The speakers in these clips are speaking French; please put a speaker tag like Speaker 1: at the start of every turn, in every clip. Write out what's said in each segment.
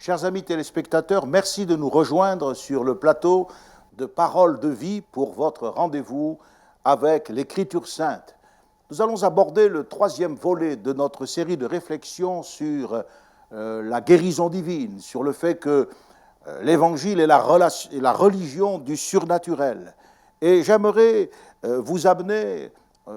Speaker 1: Chers amis téléspectateurs, merci de nous rejoindre sur le plateau de Paroles de vie pour votre rendez-vous avec l'Écriture sainte. Nous allons aborder le troisième volet de notre série de réflexions sur la guérison divine, sur le fait que l'Évangile est la religion du surnaturel. Et j'aimerais vous amener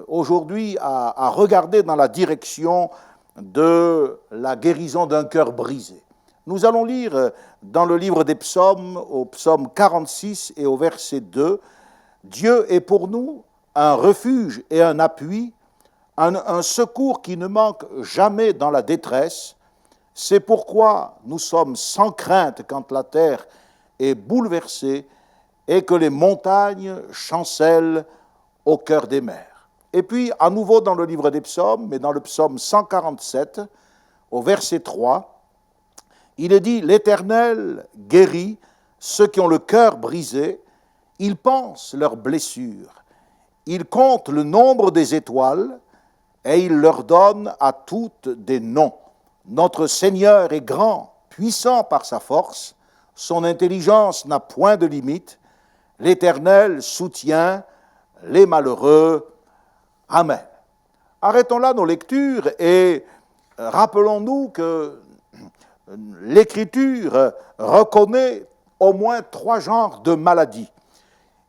Speaker 1: aujourd'hui à regarder dans la direction de la guérison d'un cœur brisé. Nous allons lire dans le livre des psaumes, au psaume 46 et au verset 2, « Dieu est pour nous un refuge et un appui, un secours qui ne manque jamais dans la détresse. C'est pourquoi nous sommes sans crainte quand la terre est bouleversée et que les montagnes chancellent au cœur des mers. » Et puis, à nouveau dans le livre des psaumes, mais dans le psaume 147, au verset 3, il est dit « L'Éternel guérit ceux qui ont le cœur brisé, il pense leurs blessures, il compte le nombre des étoiles et il leur donne à toutes des noms. Notre Seigneur est grand, puissant par sa force, son intelligence n'a point de limite, l'Éternel soutient les malheureux. Amen. » Arrêtons là nos lectures et rappelons-nous que l'Écriture reconnaît au moins 3 genres de maladies.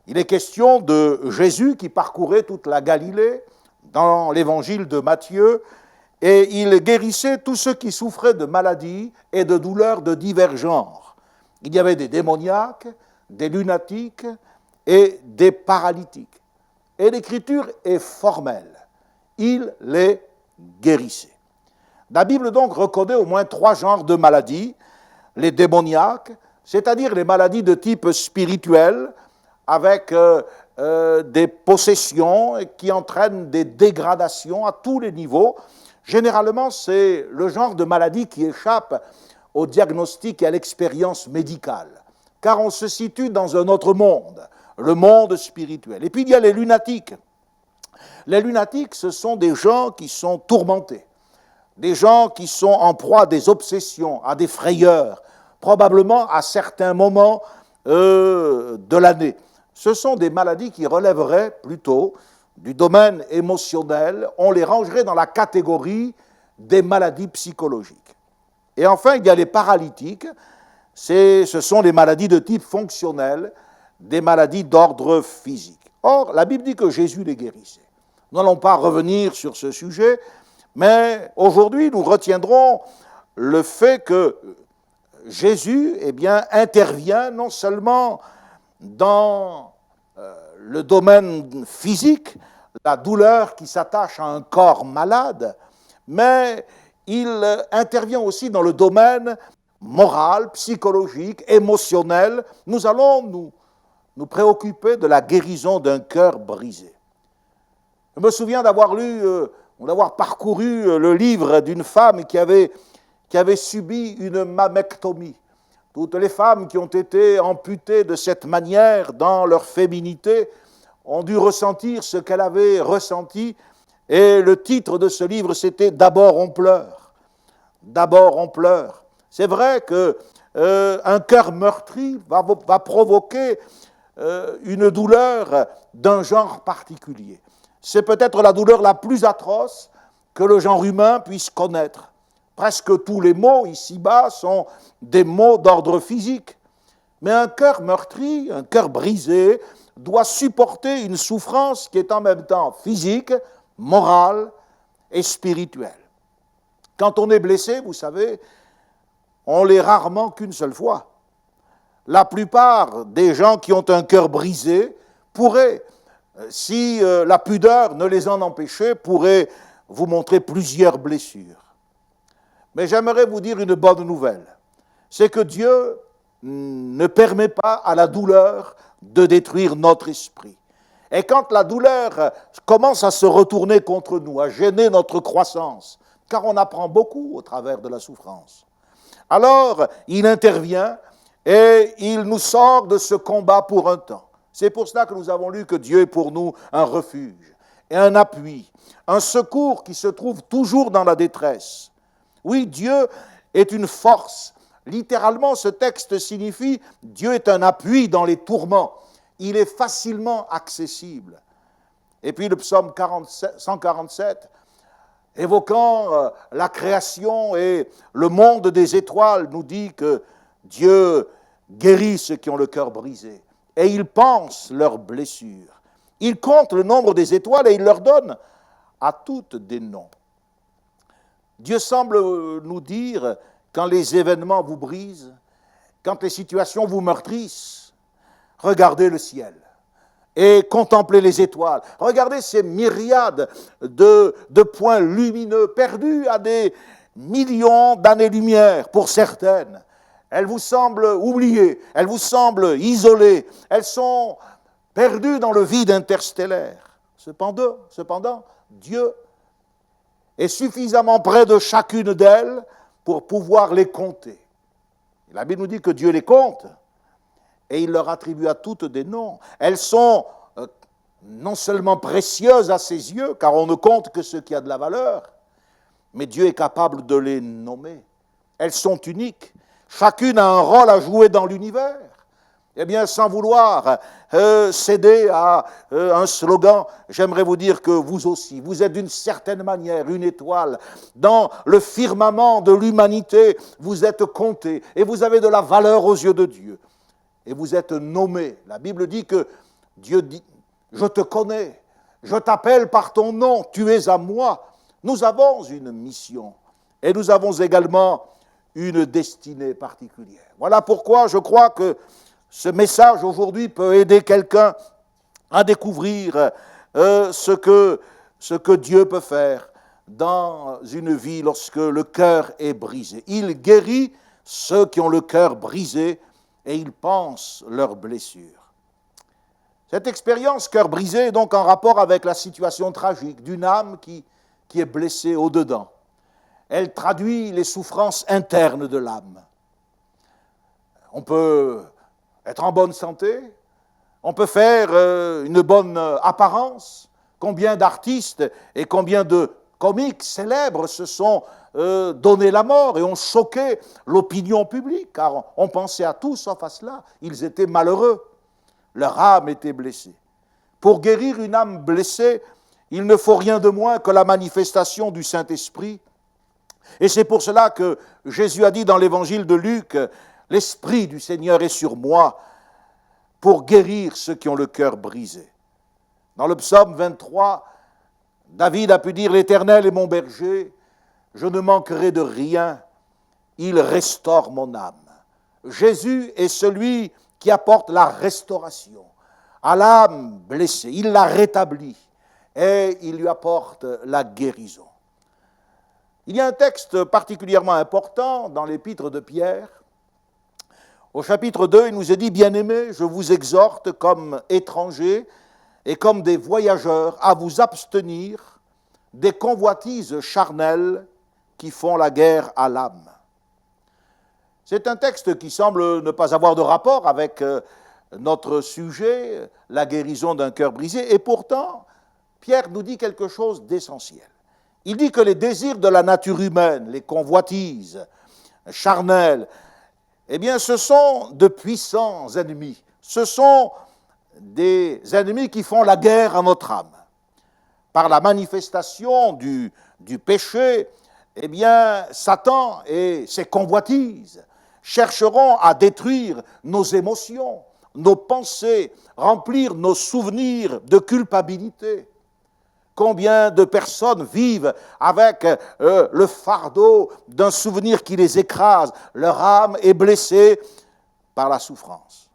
Speaker 1: Il est question de Jésus qui parcourait toute la Galilée dans l'évangile de Matthieu et il guérissait tous ceux qui souffraient de maladies et de douleurs de divers genres. Il y avait des démoniaques, des lunatiques et des paralytiques. Et l'Écriture est formelle. Il les guérissait. La Bible donc reconnaît au moins 3 genres de maladies. Les démoniaques, c'est-à-dire les maladies de type spirituel, avec des possessions qui entraînent des dégradations à tous les niveaux. Généralement, c'est le genre de maladie qui échappe au diagnostic et à l'expérience médicale, car on se situe dans un autre monde, le monde spirituel. Et puis il y a les lunatiques. Les lunatiques, ce sont des gens qui sont tourmentés, des gens qui sont en proie à des obsessions, à des frayeurs, probablement à certains moments de l'année. Ce sont des maladies qui relèveraient plutôt du domaine émotionnel. On les rangerait dans la catégorie des maladies psychologiques. Et enfin, il y a les paralytiques. Ce sont des maladies de type fonctionnel, des maladies d'ordre physique. Or, la Bible dit que Jésus les guérissait. Nous n'allons pas revenir sur ce sujet, mais aujourd'hui, nous retiendrons le fait que Jésus intervient non seulement dans le domaine physique, la douleur qui s'attache à un corps malade, mais il intervient aussi dans le domaine moral, psychologique, émotionnel. Nous allons nous préoccuper de la guérison d'un cœur brisé. Je me souviens d'avoir parcouru le livre d'une femme qui avait subi une mammectomie. Toutes les femmes qui ont été amputées de cette manière dans leur féminité ont dû ressentir ce qu'elle avait ressenti. Et le titre de ce livre, c'était « D'abord on pleure ». D'abord on pleure. C'est vrai qu'un cœur meurtri va provoquer une douleur d'un genre particulier. C'est peut-être la douleur la plus atroce que le genre humain puisse connaître. Presque tous les maux ici-bas sont des maux d'ordre physique. Mais un cœur meurtri, un cœur brisé, doit supporter une souffrance qui est en même temps physique, morale et spirituelle. Quand on est blessé, vous savez, on l'est rarement qu'une seule fois. La plupart des gens qui ont un cœur brisé pourraient, si la pudeur ne les en empêchait, pourraient vous montrer plusieurs blessures. Mais j'aimerais vous dire une bonne nouvelle, c'est que Dieu ne permet pas à la douleur de détruire notre esprit. Et quand la douleur commence à se retourner contre nous, à gêner notre croissance, car on apprend beaucoup au travers de la souffrance, alors il intervient et il nous sort de ce combat pour un temps. C'est pour cela que nous avons lu que Dieu est pour nous un refuge et un appui, un secours qui se trouve toujours dans la détresse. Oui, Dieu est une force Littéralement, ce texte signifie « Dieu est un appui dans les tourments ». Il est facilement accessible. Et puis le psaume 147, évoquant la création et le monde des étoiles, nous dit que Dieu guérit ceux qui ont le cœur brisé et il pense leurs blessures. Il compte le nombre des étoiles et il leur donne à toutes des noms. Dieu semble nous dire, quand les événements vous brisent, quand les situations vous meurtrissent, regardez le ciel et contemplez les étoiles. Regardez ces myriades de points lumineux perdus à des millions d'années-lumière pour certaines. Elles vous semblent oubliées, elles vous semblent isolées, elles sont perdues dans le vide interstellaire. Cependant, Dieu est suffisamment près de chacune d'elles pour pouvoir les compter. Et la Bible nous dit que Dieu les compte et il leur attribue à toutes des noms. Elles sont non seulement précieuses à ses yeux, car on ne compte que ce qui a de la valeur, mais Dieu est capable de les nommer. Elles sont uniques. Chacune a un rôle à jouer dans l'univers. Eh bien, sans vouloir céder à un slogan, j'aimerais vous dire que vous aussi, vous êtes d'une certaine manière une étoile. Dans le firmament de l'humanité, vous êtes compté et vous avez de la valeur aux yeux de Dieu. Et vous êtes nommé. La Bible dit que Dieu dit, je te connais, je t'appelle par ton nom, tu es à moi. Nous avons une mission et nous avons également une destinée particulière. Voilà pourquoi je crois que ce message aujourd'hui peut aider quelqu'un à découvrir ce que Dieu peut faire dans une vie lorsque le cœur est brisé. Il guérit ceux qui ont le cœur brisé et il pense leurs blessures. Cette expérience cœur brisé est donc en rapport avec la situation tragique d'une âme qui est blessée au-dedans. Elle traduit les souffrances internes de l'âme. On peut être en bonne santé, on peut faire une bonne apparence. Combien d'artistes et combien de comiques célèbres se sont donné la mort et ont choqué l'opinion publique, car on pensait à tout sauf à cela. Ils étaient malheureux, leur âme était blessée. Pour guérir une âme blessée, il ne faut rien de moins que la manifestation du Saint-Esprit. Et c'est pour cela que Jésus a dit dans l'évangile de Luc, « L'Esprit du Seigneur est sur moi pour guérir ceux qui ont le cœur brisé. » Dans le psaume 23, David a pu dire, « L'Éternel est mon berger, je ne manquerai de rien, il restaure mon âme. » Jésus est celui qui apporte la restauration à l'âme blessée. Il la rétablit et il lui apporte la guérison. Il y a un texte particulièrement important dans l'épître de Pierre. Au chapitre 2, il nous est dit, « Bien-aimés, je vous exhorte comme étrangers et comme des voyageurs à vous abstenir des convoitises charnelles qui font la guerre à l'âme. » C'est un texte qui semble ne pas avoir de rapport avec notre sujet, la guérison d'un cœur brisé, et pourtant, Pierre nous dit quelque chose d'essentiel. Il dit que les désirs de la nature humaine, les convoitises charnelles, eh bien, ce sont de puissants ennemis. Ce sont des ennemis qui font la guerre à notre âme. Par la manifestation du péché, eh bien, Satan et ses convoitises chercheront à détruire nos émotions, nos pensées, remplir nos souvenirs de culpabilité. Combien de personnes vivent avec le fardeau d'un souvenir qui les écrase, leur âme est blessée par la souffrance.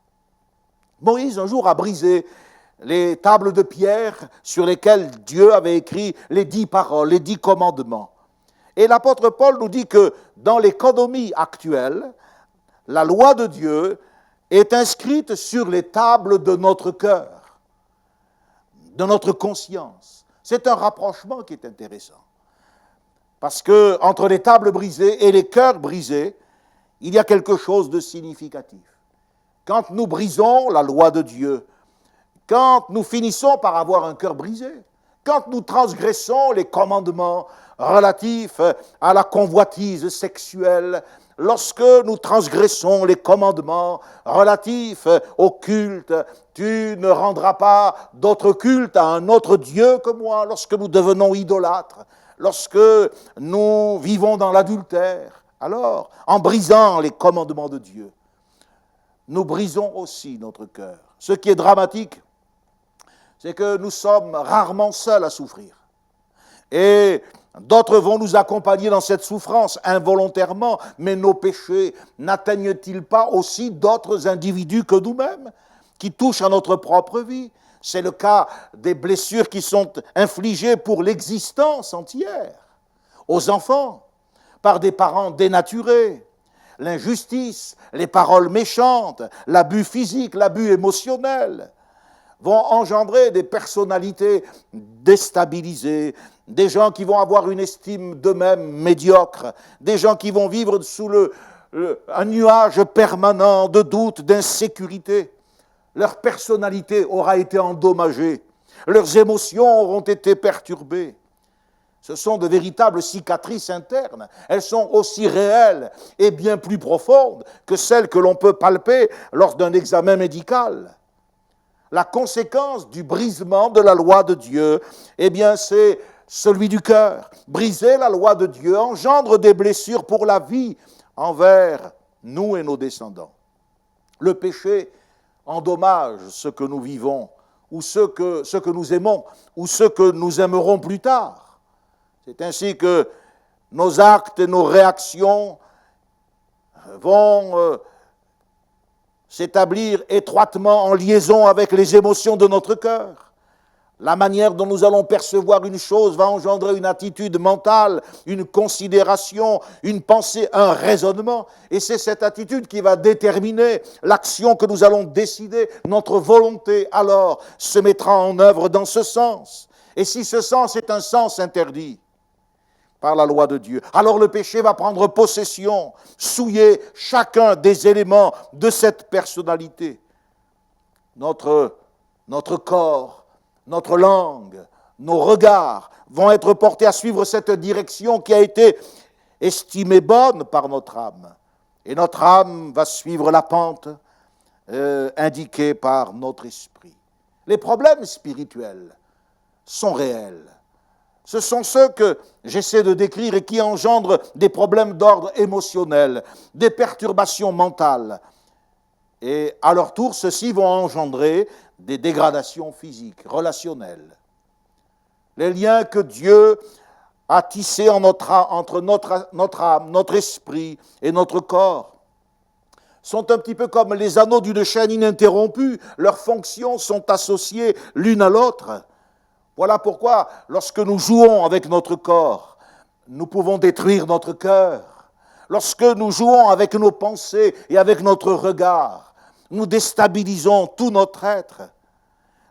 Speaker 1: Moïse, un jour, a brisé les tables de pierre sur lesquelles Dieu avait écrit les 10 paroles, les 10 commandements. Et l'apôtre Paul nous dit que dans l'économie actuelle, la loi de Dieu est inscrite sur les tables de notre cœur, de notre conscience. C'est un rapprochement qui est intéressant. Parce que entre les tables brisées et les cœurs brisés, il y a quelque chose de significatif. Quand nous brisons la loi de Dieu, quand nous finissons par avoir un cœur brisé, quand nous transgressons les commandements relatifs à la convoitise sexuelle, lorsque nous transgressons les commandements relatifs au culte, tu ne rendras pas d'autre culte à un autre Dieu que moi, lorsque nous devenons idolâtres, lorsque nous vivons dans l'adultère, alors, en brisant les commandements de Dieu, nous brisons aussi notre cœur. Ce qui est dramatique, c'est que nous sommes rarement seuls à souffrir. Et d'autres vont nous accompagner dans cette souffrance involontairement, mais nos péchés n'atteignent-ils pas aussi d'autres individus que nous-mêmes, qui touchent à notre propre vie? C'est le cas des blessures qui sont infligées pour l'existence entière, aux enfants, par des parents dénaturés, l'injustice, les paroles méchantes, l'abus physique, l'abus émotionnel, vont engendrer des personnalités déstabilisées, des gens qui vont avoir une estime d'eux-mêmes médiocre, des gens qui vont vivre sous un nuage permanent de doute, d'insécurité. Leur personnalité aura été endommagée, leurs émotions auront été perturbées. Ce sont de véritables cicatrices internes. Elles sont aussi réelles et bien plus profondes que celles que l'on peut palper lors d'un examen médical. La conséquence du brisement de la loi de Dieu, eh bien, c'est celui du cœur. Briser la loi de Dieu engendre des blessures pour la vie envers nous et nos descendants. Le péché endommage ce que nous vivons, ou ce que nous aimons, ou ce que nous aimerons plus tard. C'est ainsi que nos actes et nos réactions vont s'établir étroitement en liaison avec les émotions de notre cœur. La manière dont nous allons percevoir une chose va engendrer une attitude mentale, une considération, une pensée, un raisonnement. Et c'est cette attitude qui va déterminer l'action que nous allons décider. Notre volonté, alors, se mettra en œuvre dans ce sens. Et si ce sens est un sens interdit par la loi de Dieu, alors le péché va prendre possession, souiller chacun des éléments de cette personnalité. Notre corps, notre langue, nos regards vont être portés à suivre cette direction qui a été estimée bonne par notre âme. Et notre âme va suivre la pente indiquée par notre esprit. Les problèmes spirituels sont réels. Ce sont ceux que j'essaie de décrire et qui engendrent des problèmes d'ordre émotionnel, des perturbations mentales. Et à leur tour, ceux-ci vont engendrer des dégradations physiques, relationnelles. Les liens que Dieu a tissés entre notre âme, notre esprit et notre corps sont un petit peu comme les anneaux d'une chaîne ininterrompue. Leurs fonctions sont associées l'une à l'autre. Voilà pourquoi, lorsque nous jouons avec notre corps, nous pouvons détruire notre cœur. Lorsque nous jouons avec nos pensées et avec notre regard, nous déstabilisons tout notre être.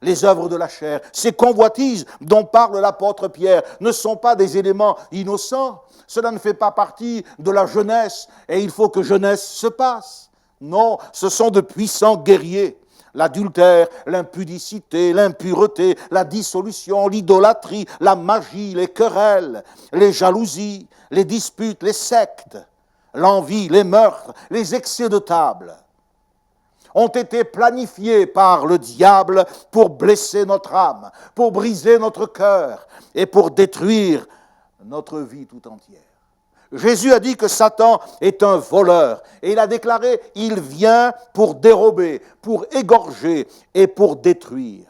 Speaker 1: Les œuvres de la chair, ces convoitises dont parle l'apôtre Pierre, ne sont pas des éléments innocents. Cela ne fait pas partie de la jeunesse et il faut que jeunesse se passe. Non, ce sont de puissants guerriers. L'adultère, l'impudicité, l'impureté, la dissolution, l'idolâtrie, la magie, les querelles, les jalousies, les disputes, les sectes, l'envie, les meurtres, les excès de table ont été planifiés par le diable pour blesser notre âme, pour briser notre cœur et pour détruire notre vie tout entière. Jésus a dit que Satan est un voleur et il a déclaré « Il vient pour dérober, pour égorger et pour détruire ».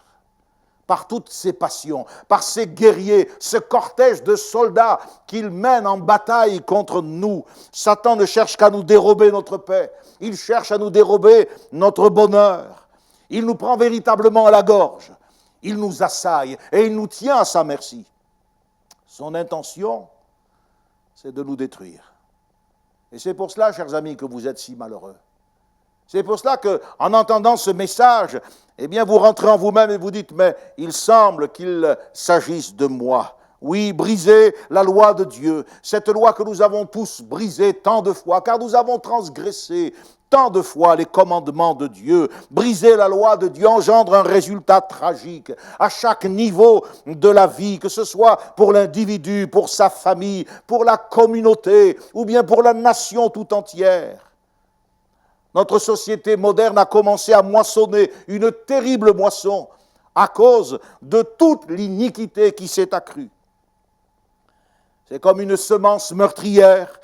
Speaker 1: Par toutes ses passions, par ses guerriers, ce cortège de soldats qu'il mène en bataille contre nous, Satan ne cherche qu'à nous dérober notre paix, il cherche à nous dérober notre bonheur. Il nous prend véritablement à la gorge, il nous assaille et il nous tient à sa merci. Son intention, c'est de nous détruire. Et c'est pour cela, chers amis, que vous êtes si malheureux. C'est pour cela qu'en entendant ce message, eh bien, vous rentrez en vous-même et vous dites, mais il semble qu'il s'agisse de moi. Oui, briser la loi de Dieu, cette loi que nous avons tous brisée tant de fois, car nous avons transgressé tant de fois les commandements de Dieu. Briser la loi de Dieu engendre un résultat tragique à chaque niveau de la vie, que ce soit pour l'individu, pour sa famille, pour la communauté ou bien pour la nation tout entière. Notre société moderne a commencé à moissonner une terrible moisson à cause de toute l'iniquité qui s'est accrue. C'est comme une semence meurtrière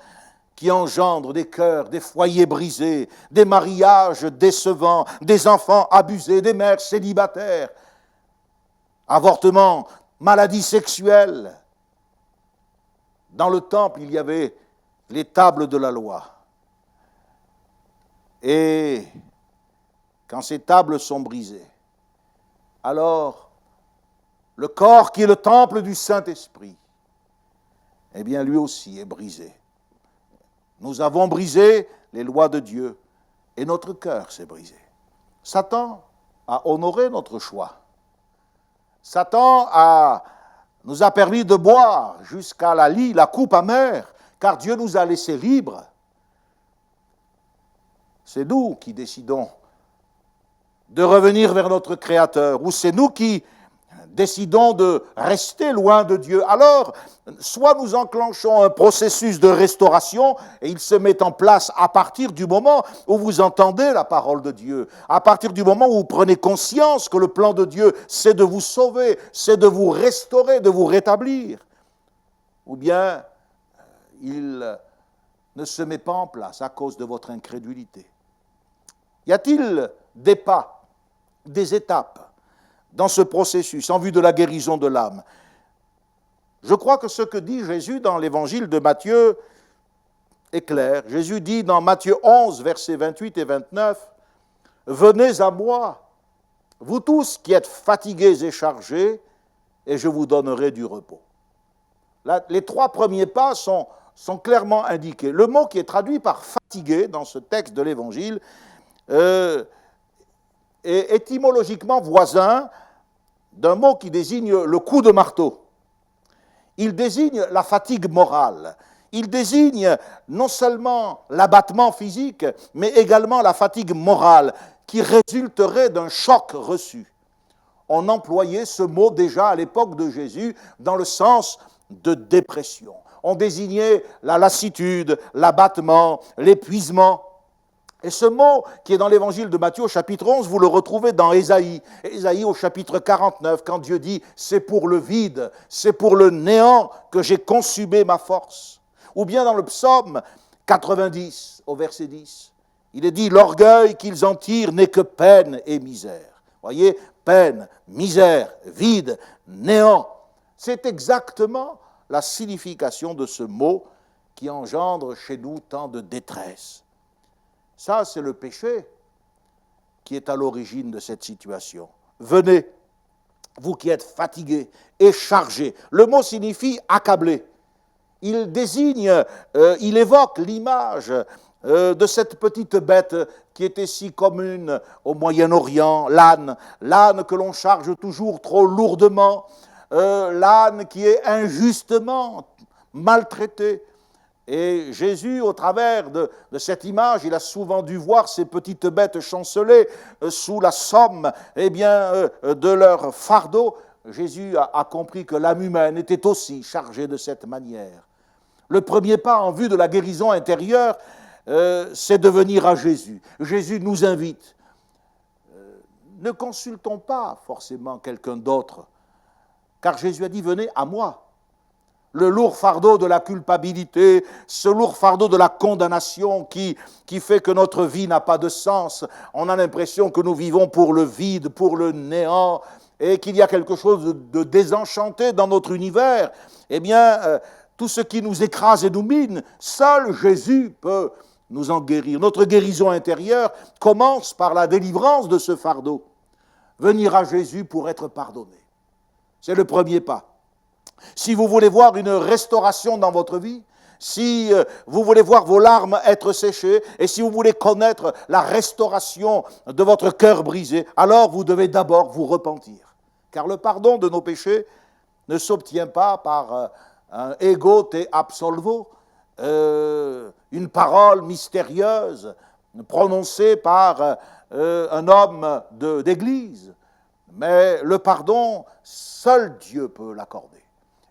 Speaker 1: qui engendre des cœurs, des foyers brisés, des mariages décevants, des enfants abusés, des mères célibataires, avortements, maladies sexuelles. Dans le temple, il y avait les tables de la loi. Et quand ces tables sont brisées, alors le corps qui est le temple du Saint-Esprit, eh bien lui aussi est brisé. Nous avons brisé les lois de Dieu et notre cœur s'est brisé. Satan a honoré notre choix. Satan nous a permis de boire jusqu'à la coupe amère, car Dieu nous a laissés libres. C'est nous qui décidons de revenir vers notre Créateur, ou c'est nous qui décidons de rester loin de Dieu. Alors, soit nous enclenchons un processus de restauration, et il se met en place à partir du moment où vous entendez la parole de Dieu, à partir du moment où vous prenez conscience que le plan de Dieu, c'est de vous sauver, c'est de vous restaurer, de vous rétablir. Ou bien, il ne se met pas en place à cause de votre incrédulité. Y a-t-il des pas, des étapes dans ce processus en vue de la guérison de l'âme? Je crois que ce que dit Jésus dans l'évangile de Matthieu est clair. Jésus dit dans Matthieu 11, versets 28 et 29, « Venez à moi, vous tous qui êtes fatigués et chargés, et je vous donnerai du repos. » Les trois premiers pas sont clairement indiqués. Le mot qui est traduit par « fatigué » dans ce texte de l'évangile est étymologiquement voisin d'un mot qui désigne le coup de marteau. Il désigne la fatigue morale. Il désigne non seulement l'abattement physique, mais également la fatigue morale qui résulterait d'un choc reçu. On employait ce mot déjà à l'époque de Jésus dans le sens de dépression. On désignait la lassitude, l'abattement, l'épuisement. Et ce mot qui est dans l'évangile de Matthieu au chapitre 11, vous le retrouvez dans Ésaïe. Ésaïe au chapitre 49, quand Dieu dit « c'est pour le vide, c'est pour le néant que j'ai consumé ma force ». Ou bien dans le psaume 90 au verset 10, il est dit « l'orgueil qu'ils en tirent n'est que peine et misère ». Voyez, peine, misère, vide, néant. C'est exactement la signification de ce mot qui engendre chez nous tant de détresse. Ça, c'est le péché qui est à l'origine de cette situation. Venez, vous qui êtes fatigués et chargés. Le mot signifie accabler. Il désigne, il évoque l'image de cette petite bête qui était si commune au Moyen-Orient, l'âne que l'on charge toujours trop lourdement, l'âne qui est injustement maltraité. Et Jésus, au travers de cette image, il a souvent dû voir ces petites bêtes chanceler sous la somme de leur fardeau. Jésus a compris que l'âme humaine était aussi chargée de cette manière. Le premier pas en vue de la guérison intérieure, c'est de venir à Jésus. Jésus nous invite. Ne consultons pas forcément quelqu'un d'autre, car Jésus a dit « venez à moi ». Le lourd fardeau de la culpabilité, ce lourd fardeau de la condamnation qui fait que notre vie n'a pas de sens. On a l'impression que nous vivons pour le vide, pour le néant, et qu'il y a quelque chose de désenchanté dans notre univers. Eh bien, tout ce qui nous écrase et nous mine, seul Jésus peut nous en guérir. Notre guérison intérieure commence par la délivrance de ce fardeau. Venir à Jésus pour être pardonné. C'est le premier pas. Si vous voulez voir une restauration dans votre vie, si vous voulez voir vos larmes être séchées, et si vous voulez connaître la restauration de votre cœur brisé, alors vous devez d'abord vous repentir. Car le pardon de nos péchés ne s'obtient pas par un ego te absolvo, une parole mystérieuse prononcée par un homme d'église. Mais le pardon, seul Dieu peut l'accorder.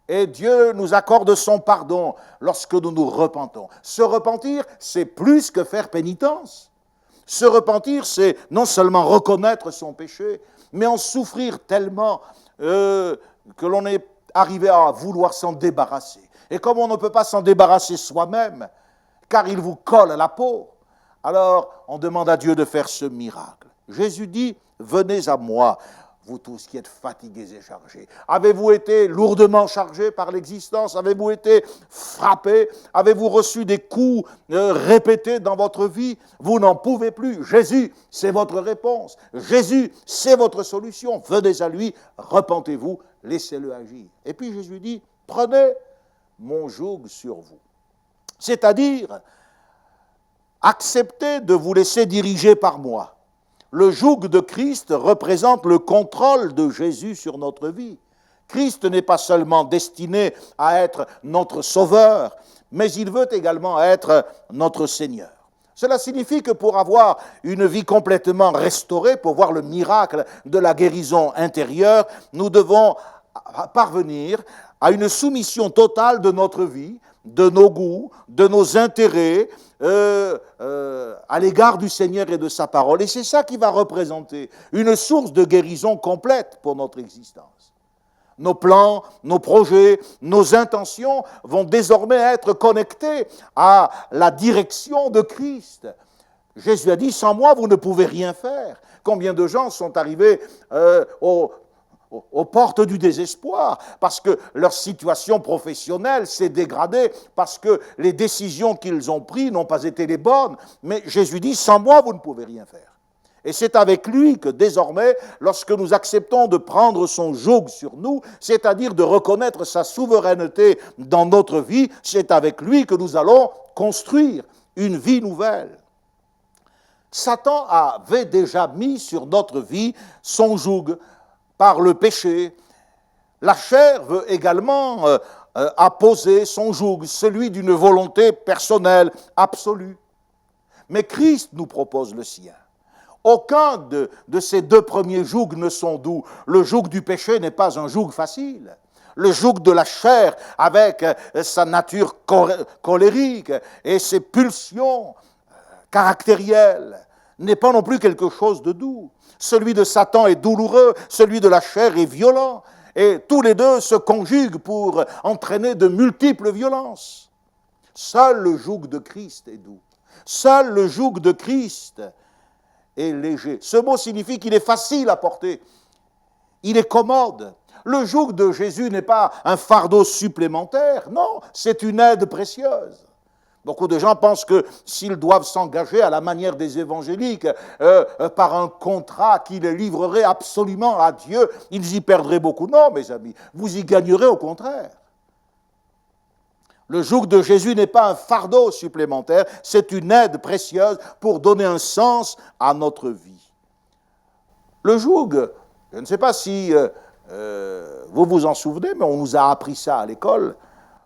Speaker 1: Et Dieu nous accorde son pardon lorsque nous nous repentons. Se repentir, c'est plus que faire pénitence. Se repentir, c'est non seulement reconnaître son péché, mais en souffrir tellement que l'on est arrivé à vouloir s'en débarrasser. Et comme on ne peut pas s'en débarrasser soi-même, car il vous colle à la peau, alors on demande à Dieu de faire ce miracle. Jésus dit, venez à moi, vous tous qui êtes fatigués et chargés. Avez-vous été lourdement chargés par l'existence? Avez-vous été frappés? Avez-vous reçu des coups répétés dans votre vie? Vous n'en pouvez plus. Jésus, c'est votre réponse. Jésus, c'est votre solution. Venez à lui, repentez-vous, laissez-le agir. Et puis Jésus dit, prenez mon joug sur vous. C'est-à-dire, acceptez de vous laisser diriger par moi. Le joug de Christ représente le contrôle de Jésus sur notre vie. Christ n'est pas seulement destiné à être notre sauveur, mais il veut également être notre Seigneur. Cela signifie que pour avoir une vie complètement restaurée, pour voir le miracle de la guérison intérieure, nous devons parvenir à une soumission totale de notre vie, de nos goûts, de nos intérêts, à l'égard du Seigneur et de sa parole. Et c'est ça qui va représenter une source de guérison complète pour notre existence. Nos plans, nos projets, nos intentions vont désormais être connectés à la direction de Christ. Jésus a dit, sans moi, vous ne pouvez rien faire. Combien de gens sont arrivés aux portes du désespoir, parce que leur situation professionnelle s'est dégradée, parce que les décisions qu'ils ont prises n'ont pas été les bonnes. Mais Jésus dit, sans moi, vous ne pouvez rien faire. Et c'est avec lui que désormais, lorsque nous acceptons de prendre son joug sur nous, c'est-à-dire de reconnaître sa souveraineté dans notre vie, c'est avec lui que nous allons construire une vie nouvelle. Satan avait déjà mis sur notre vie son joug par le péché. La chair veut également apposer son joug, celui d'une volonté personnelle absolue. Mais Christ nous propose le sien. Aucun de ces deux premiers jougs ne sont doux. Le joug du péché n'est pas un joug facile. Le joug de la chair, avec sa nature colérique et ses pulsions caractérielles, n'est pas non plus quelque chose de doux. Celui de Satan est douloureux, celui de la chair est violent, et tous les deux se conjuguent pour entraîner de multiples violences. Seul le joug de Christ est doux. Seul le joug de Christ est léger. Ce mot signifie qu'il est facile à porter. Il est commode. Le joug de Jésus n'est pas un fardeau supplémentaire, non, c'est une aide précieuse. Beaucoup de gens pensent que s'ils doivent s'engager à la manière des évangéliques par un contrat qui les livrerait absolument à Dieu, ils y perdraient beaucoup. Non, mes amis, vous y gagnerez au contraire. Le joug de Jésus n'est pas un fardeau supplémentaire, c'est une aide précieuse pour donner un sens à notre vie. Le joug, je ne sais pas si vous vous en souvenez, mais on nous a appris ça à l'école.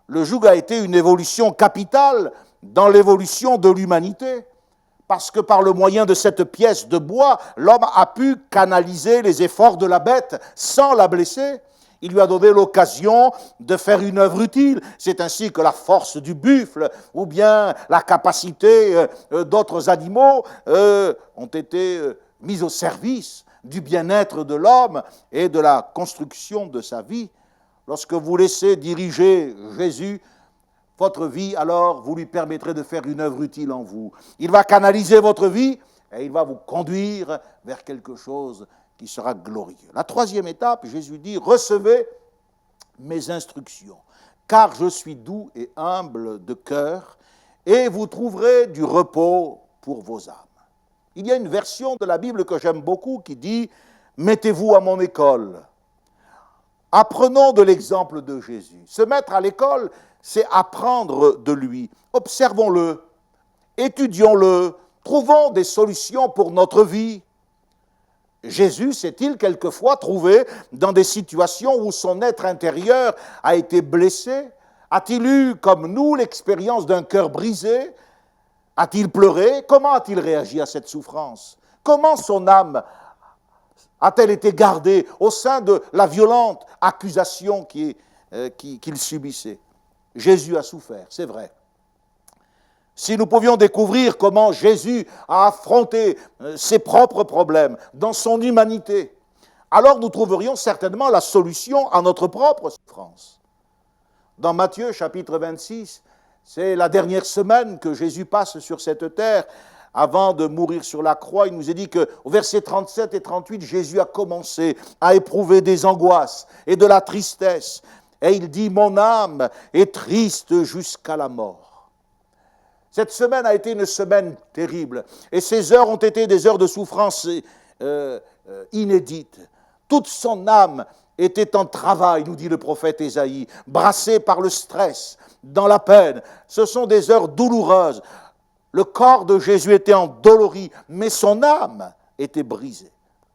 Speaker 1: Le joug a été une évolution capitale dans l'évolution de l'humanité, parce que par le moyen de cette pièce de bois, l'homme a pu canaliser les efforts de la bête sans la blesser. Il lui a donné l'occasion de faire une œuvre utile. C'est ainsi que la force du buffle ou bien la capacité d'autres animaux ont été mises au service du bien-être de l'homme et de la construction de sa vie. Lorsque vous laissez diriger Jésus, votre vie, alors vous lui permettrez de faire une œuvre utile en vous. Il va canaliser votre vie et il va vous conduire vers quelque chose qui sera glorieux. La troisième étape, Jésus dit, recevez mes instructions, car je suis doux et humble de cœur, et vous trouverez du repos pour vos âmes. Il y a une version de la Bible que j'aime beaucoup qui dit, mettez-vous à mon école. Apprenons de l'exemple de Jésus. Se mettre à l'école, c'est apprendre de lui. Observons-le, étudions-le, trouvons des solutions pour notre vie. Jésus s'est-il quelquefois trouvé dans des situations où son être intérieur a été blessé? A-t-il eu, comme nous, l'expérience d'un cœur brisé? A-t-il pleuré? Comment a-t-il réagi à cette souffrance? Comment son âme a-t-elle été gardée au sein de la violente accusation qu'il subissait? Jésus a souffert, c'est vrai. Si nous pouvions découvrir comment Jésus a affronté ses propres problèmes dans son humanité, alors nous trouverions certainement la solution à notre propre souffrance. Dans Matthieu chapitre 26, c'est la dernière semaine que Jésus passe sur cette terre avant de mourir sur la croix. Il nous est dit qu'au verset 37 et 38, Jésus a commencé à éprouver des angoisses et de la tristesse. Et il dit, « Mon âme est triste jusqu'à la mort. » Cette semaine a été une semaine terrible. Et ces heures ont été des heures de souffrance inédites. Toute son âme était en travail, nous dit le prophète Ésaïe, brassée par le stress, dans la peine. Ce sont des heures douloureuses. Le corps de Jésus était endolori, mais son âme était brisée.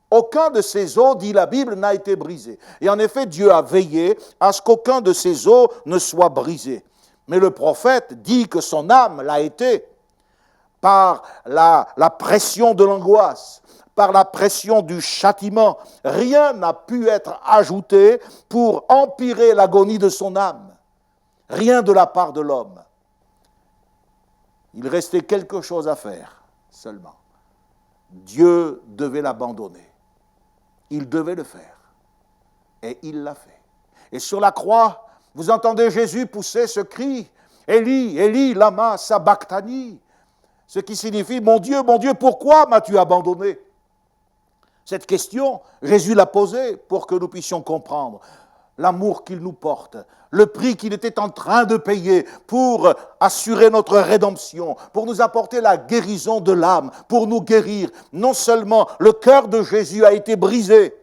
Speaker 1: Aucun de ses os, dit la Bible, n'a été brisé. Et en effet, Dieu a veillé à ce qu'aucun de ses os ne soit brisé. Mais le prophète dit que son âme l'a été par la pression de l'angoisse, par la pression du châtiment. Rien n'a pu être ajouté pour empirer l'agonie de son âme. Rien de la part de l'homme. Il restait quelque chose à faire seulement. Dieu devait l'abandonner. Il devait le faire. Et il l'a fait. Et sur la croix, vous entendez Jésus pousser ce cri, « Élie, Élie, lama sabachthani », ce qui signifie « Mon Dieu, pourquoi m'as-tu abandonné ?» Cette question, Jésus l'a posée pour que nous puissions comprendre l'amour qu'il nous porte, le prix qu'il était en train de payer pour assurer notre rédemption, pour nous apporter la guérison de l'âme, pour nous guérir. Non seulement le cœur de Jésus a été brisé,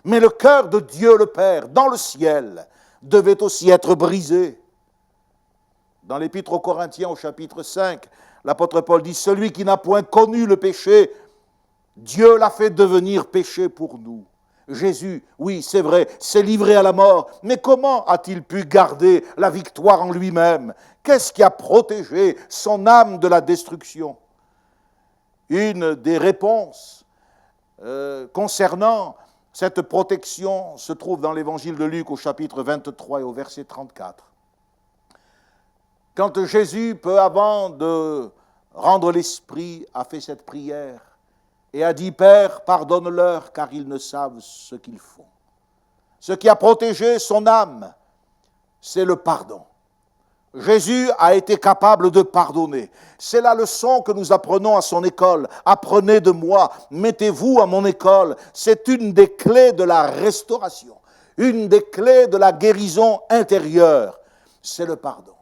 Speaker 1: mais le cœur de Dieu le Père, dans le ciel, devait aussi être brisé. Dans l'Épître aux Corinthiens, au chapitre 5, l'apôtre Paul dit « Celui qui n'a point connu le péché, Dieu l'a fait devenir péché pour nous. » Jésus, oui, c'est vrai, s'est livré à la mort, mais comment a-t-il pu garder la victoire en lui-même? Qu'est-ce qui a protégé son âme de la destruction? Une des réponses concernant cette protection se trouve dans l'évangile de Luc au chapitre 23 et au verset 34. Quand Jésus, peu avant de rendre l'esprit, a fait cette prière et a dit « Père, pardonne-leur car ils ne savent ce qu'ils font ». Ce qui a protégé son âme, c'est le pardon. Jésus a été capable de pardonner. C'est la leçon que nous apprenons à son école. Apprenez de moi, mettez-vous à mon école. C'est une des clés de la restauration, une des clés de la guérison intérieure. C'est le pardon.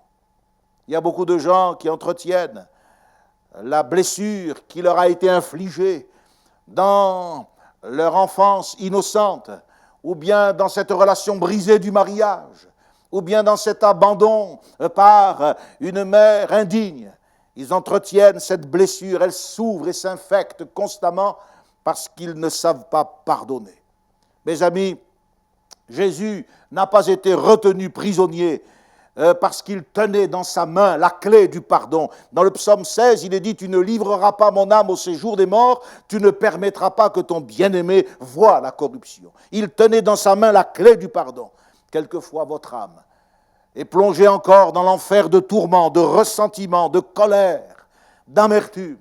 Speaker 1: Il y a beaucoup de gens qui entretiennent la blessure qui leur a été infligée dans leur enfance innocente, ou bien dans cette relation brisée du mariage, ou bien dans cet abandon par une mère indigne. Ils entretiennent cette blessure, elle s'ouvre et s'infecte constamment parce qu'ils ne savent pas pardonner. Mes amis, Jésus n'a pas été retenu prisonnier parce qu'il tenait dans sa main la clé du pardon. Dans le psaume 16, il est dit « Tu ne livreras pas mon âme au séjour des morts, tu ne permettras pas que ton bien-aimé voie la corruption. » Il tenait dans sa main la clé du pardon. Quelquefois, votre âme est plongée encore dans l'enfer de tourments, de ressentiment, de colère, d'amertume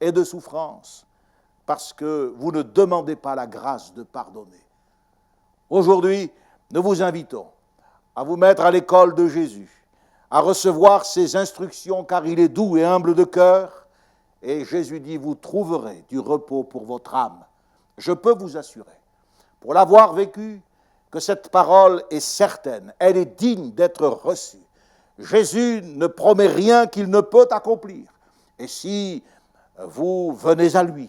Speaker 1: et de souffrance, parce que vous ne demandez pas la grâce de pardonner. Aujourd'hui, nous vous invitons à vous mettre à l'école de Jésus, à recevoir ses instructions, car il est doux et humble de cœur. Et Jésus dit, vous trouverez du repos pour votre âme. Je peux vous assurer, pour l'avoir vécu, que cette parole est certaine, elle est digne d'être reçue. Jésus ne promet rien qu'il ne peut accomplir. Et si vous venez à lui,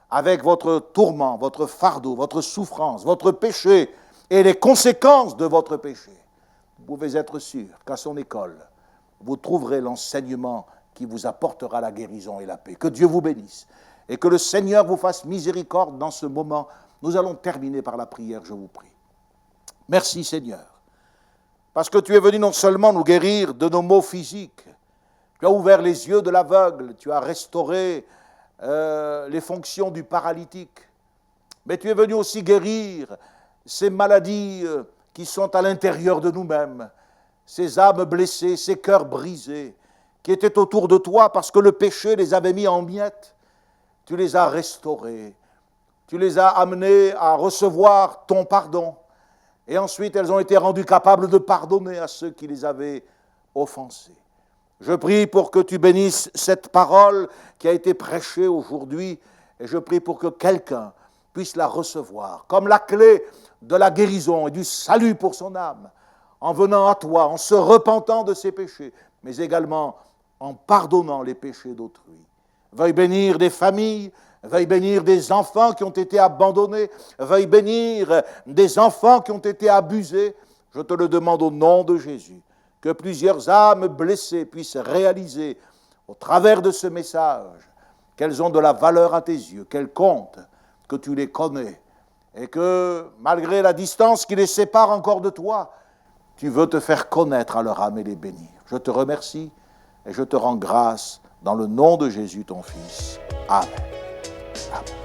Speaker 1: avec votre tourment, votre fardeau, votre souffrance, votre péché et les conséquences de votre péché, vous pouvez être sûr qu'à son école, vous trouverez l'enseignement qui vous apportera la guérison et la paix. Que Dieu vous bénisse et que le Seigneur vous fasse miséricorde dans ce moment. Nous allons terminer par la prière, je vous prie. Merci Seigneur, parce que tu es venu non seulement nous guérir de nos maux physiques, tu as ouvert les yeux de l'aveugle, tu as restauré les fonctions du paralytique, mais tu es venu aussi guérir ces maladies qui sont à l'intérieur de nous-mêmes, ces âmes blessées, ces cœurs brisés, qui étaient autour de toi parce que le péché les avait mis en miettes. Tu les as restaurées, tu les as amenées à recevoir ton pardon, et ensuite elles ont été rendues capables de pardonner à ceux qui les avaient offensées. Je prie pour que tu bénisses cette parole qui a été prêchée aujourd'hui, et je prie pour que quelqu'un puisse la recevoir comme la clé de la guérison et du salut pour son âme, en venant à toi, en se repentant de ses péchés, mais également en pardonnant les péchés d'autrui. Veuille bénir des familles, veuille bénir des enfants qui ont été abandonnés, veuille bénir des enfants qui ont été abusés. Je te le demande au nom de Jésus, que plusieurs âmes blessées puissent réaliser au travers de ce message qu'elles ont de la valeur à tes yeux, qu'elles comptent, que tu les connais, et que malgré la distance qui les sépare encore de toi, tu veux te faire connaître à leur âme et les bénir. Je te remercie et je te rends grâce dans le nom de Jésus ton Fils. Amen. Amen.